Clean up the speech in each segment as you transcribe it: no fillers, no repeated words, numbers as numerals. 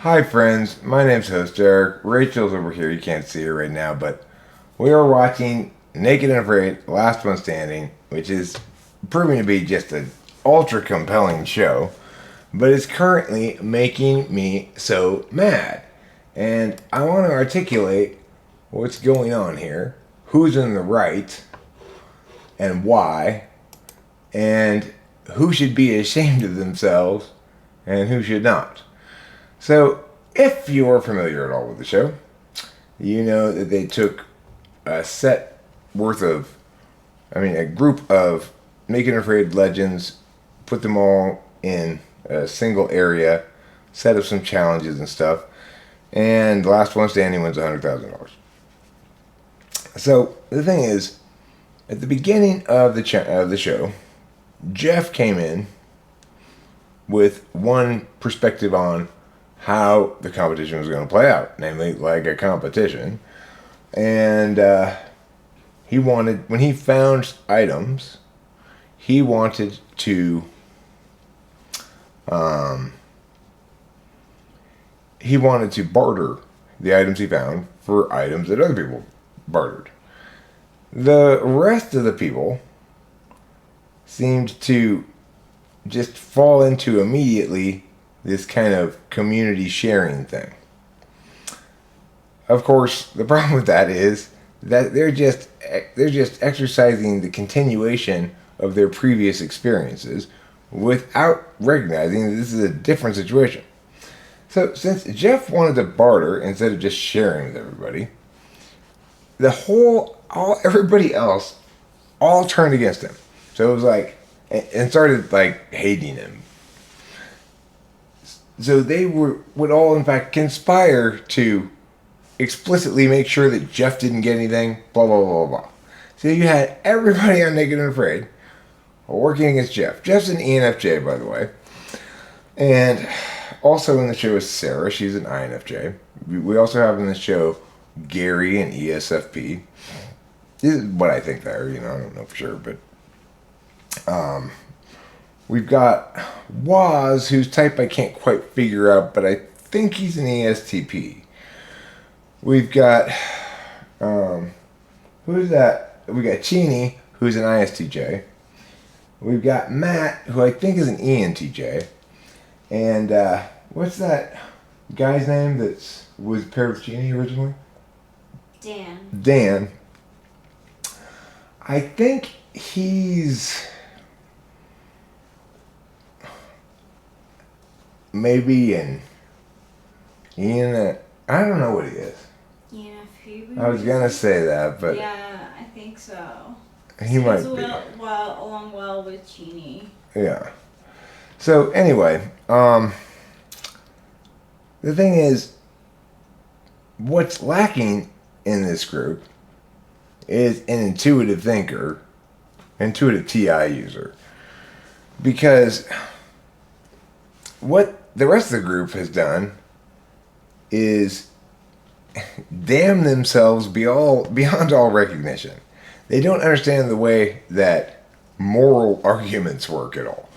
Hi, friends. My name's host Eric. Rachel's over here. You can't see her right now, but we are watching Naked and Afraid: Last One Standing, which is proving to be just an ultra compelling show. But it's currently making me so mad, and I want to articulate what's going on here, who's in the right, and why, and who should be ashamed of themselves, and who should not. So, if you are familiar at all with the show, you know that they took a set worth of, a group of Naked and Afraid legends, put them all in a single area, set up some challenges and stuff, and the last one standing wins $100,000. So, the thing is, at the beginning of the show, Jeff came in with one perspective on how the competition was going to play out, namely like a competition. And he wanted, when he found items, he wanted to, barter the items he found for items that other people bartered. The rest of the people seemed to just fall into immediately this kind of community sharing thing. Of course, the problem with that is that they're just exercising the continuation of their previous experiences without recognizing that this is a different situation. So, since Jeff wanted to barter instead of just sharing with everybody, everybody else all turned against him. So it was like, and started like hating him. So they would all in fact conspire to explicitly make sure that Jeff didn't get anything, blah, blah, blah, blah. So you had everybody on Naked and Afraid working against Jeff. Jeff's an ENFJ, by the way. And also in the show is Sarah. She's an INFJ. We also have in the show Gary, an ESFP. This is what I think there. I don't know for sure, but we've got Waz, whose type I can't quite figure out, but I think he's an ESTP. We've got who's that? We got Chini, who's an ISTJ. We've got Matt, who I think is an ENTJ. And what's that guy's name that was paired with Chini originally? Dan. I think he's maybe an Ian. I don't know what he is. ENFP. I was gonna say that, but yeah, I think so. he might be. Along well with Chini. Yeah. So anyway, the thing is, what's lacking in this group is an intuitive thinker, intuitive TI user, because what the rest of the group has done is damn themselves beyond all recognition. They don't understand the way that moral arguments work at all.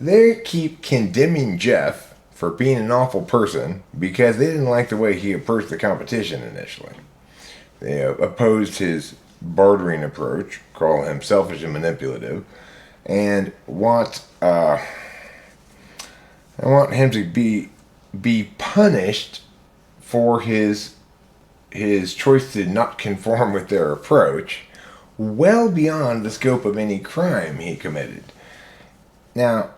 They keep condemning Jeff for being an awful person because they didn't like the way he approached the competition initially. They opposed his bartering approach, call him selfish and manipulative, and I want him to be punished for his choice to not conform with their approach, well beyond the scope of any crime he committed. Now,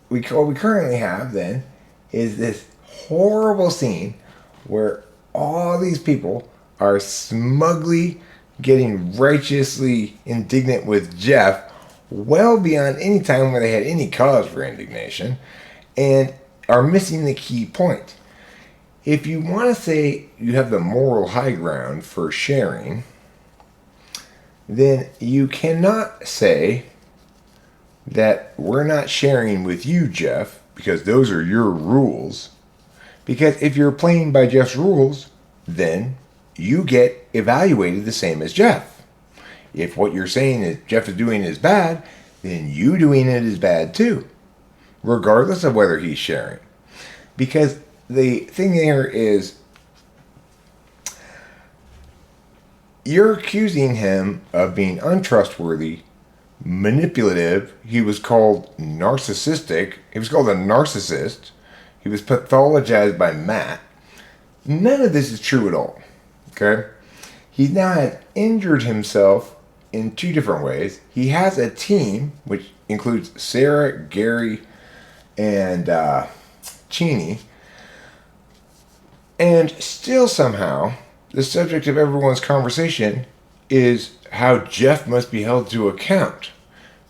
what we currently have then is this horrible scene where all these people are smugly getting righteously indignant with Jeff, well beyond any time where they had any cause for indignation, and are missing the key point. If you want to say you have the moral high ground for sharing, then you cannot say that we're not sharing with you, Jeff, because those are your rules. Because if you're playing by Jeff's rules, then you get evaluated the same as Jeff. If what you're saying is Jeff is doing is bad, then you doing it is bad too, regardless of whether he's sharing. Because the thing here is you're accusing him of being untrustworthy, manipulative. He was called narcissistic. He was called a narcissist. He was pathologized by Matt. None of this is true at all. Okay? He now has injured himself in two different ways. He has a team, which includes Sarah, Gary, and Cheney. And still somehow, the subject of everyone's conversation is how Jeff must be held to account.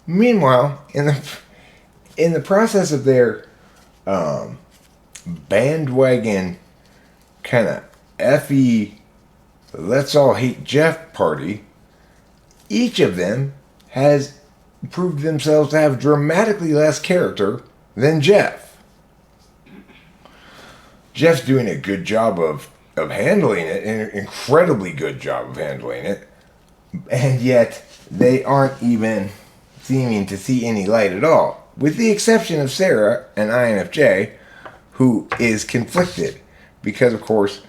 Meanwhile, in the process of their bandwagon kind of effy let's all hate Jeff party, each of them has proved themselves to have dramatically less character than Jeff. Jeff's doing a good job of handling it, an incredibly good job of handling it, and yet they aren't even seeming to see any light at all, with the exception of Sarah and INFJ, who is conflicted, because of course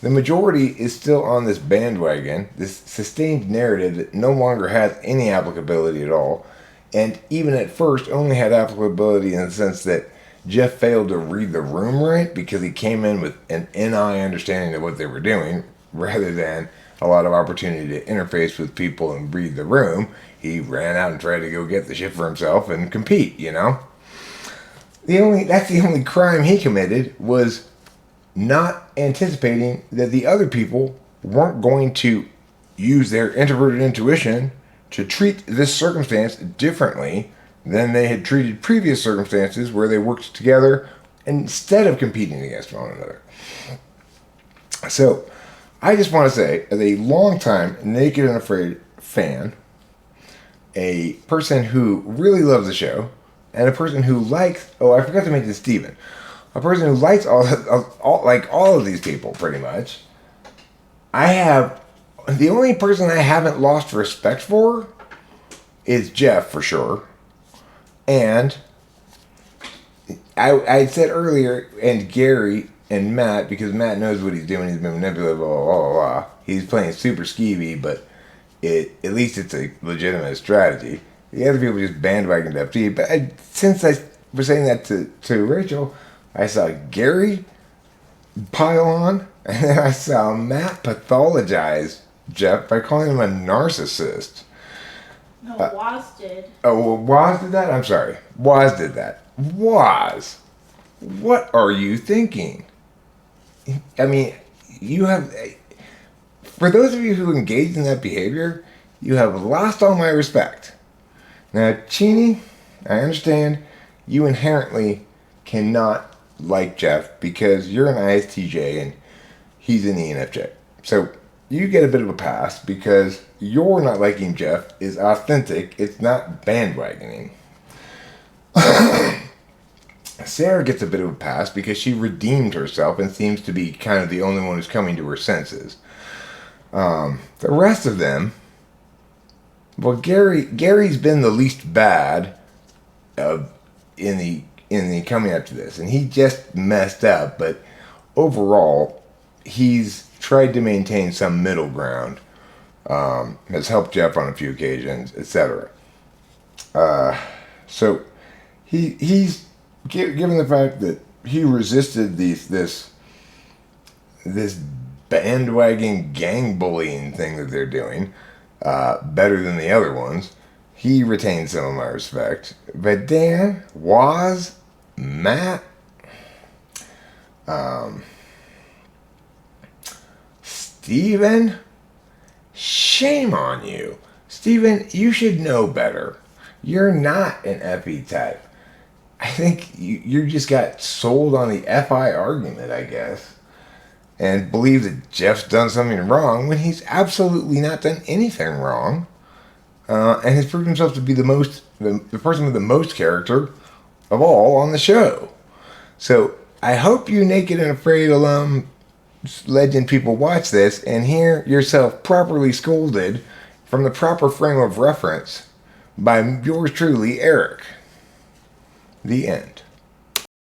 the majority is still on this bandwagon, this sustained narrative that no longer has any applicability at all, and even at first only had applicability in the sense that Jeff failed to read the room right because he came in with an NI understanding of what they were doing rather than a lot of opportunity to interface with people and read the room. He ran out and tried to go get the shit for himself and compete, you know? That's the only crime he committed, was not anticipating that the other people weren't going to use their introverted intuition to treat this circumstance differently than they had treated previous circumstances where they worked together instead of competing against one another. So, I just want to say, as a longtime Naked and Afraid fan, a person who really loves the show, and a person who likes, I forgot to mention Steven, a person who likes all of these people pretty much, the only person I haven't lost respect for is Jeff, for sure. And I said earlier, and Gary and Matt, because Matt knows what he's doing, he's been manipulative, blah, blah, blah, blah. He's playing super skeevy, but at least it's a legitimate strategy. The other people just bandwagoned FD. But since I was saying that to Rachel, I saw Gary pile on, and then I saw Matt pathologize Jeff by calling him a narcissist. No, Waz did. Oh, Waz did that? I'm sorry. Waz did that. Waz, what are you thinking? I mean, you have... For those of you who engaged in that behavior, you have lost all my respect. Now, Cheney, I understand you inherently cannot like Jeff because you're an ISTJ and he's an ENFJ. So you get a bit of a pass because your not liking Jeff is authentic. It's not bandwagoning. Sarah gets a bit of a pass because she redeemed herself and seems to be kind of the only one who's coming to her senses. The rest of them, well, Gary's been the least bad in the coming up to this, and he just messed up. But overall, he's tried to maintain some middle ground. Has helped Jeff on a few occasions, etc. So he's given the fact that he resisted this bandwagon gang bullying thing that they're doing better than the other ones. He retains some of my respect. But Dan, Waz, Matt, Steven, shame on you. Steven, you should know better. You're not an FE type. I think you just got sold on the FI argument, I guess, and believe that Jeff's done something wrong when he's absolutely not done anything wrong, and has proved himself to be the person with the most character of all on the show. So I hope you Naked and Afraid alum legend people watch this and hear yourself properly scolded from the proper frame of reference by yours truly, Eric. The end.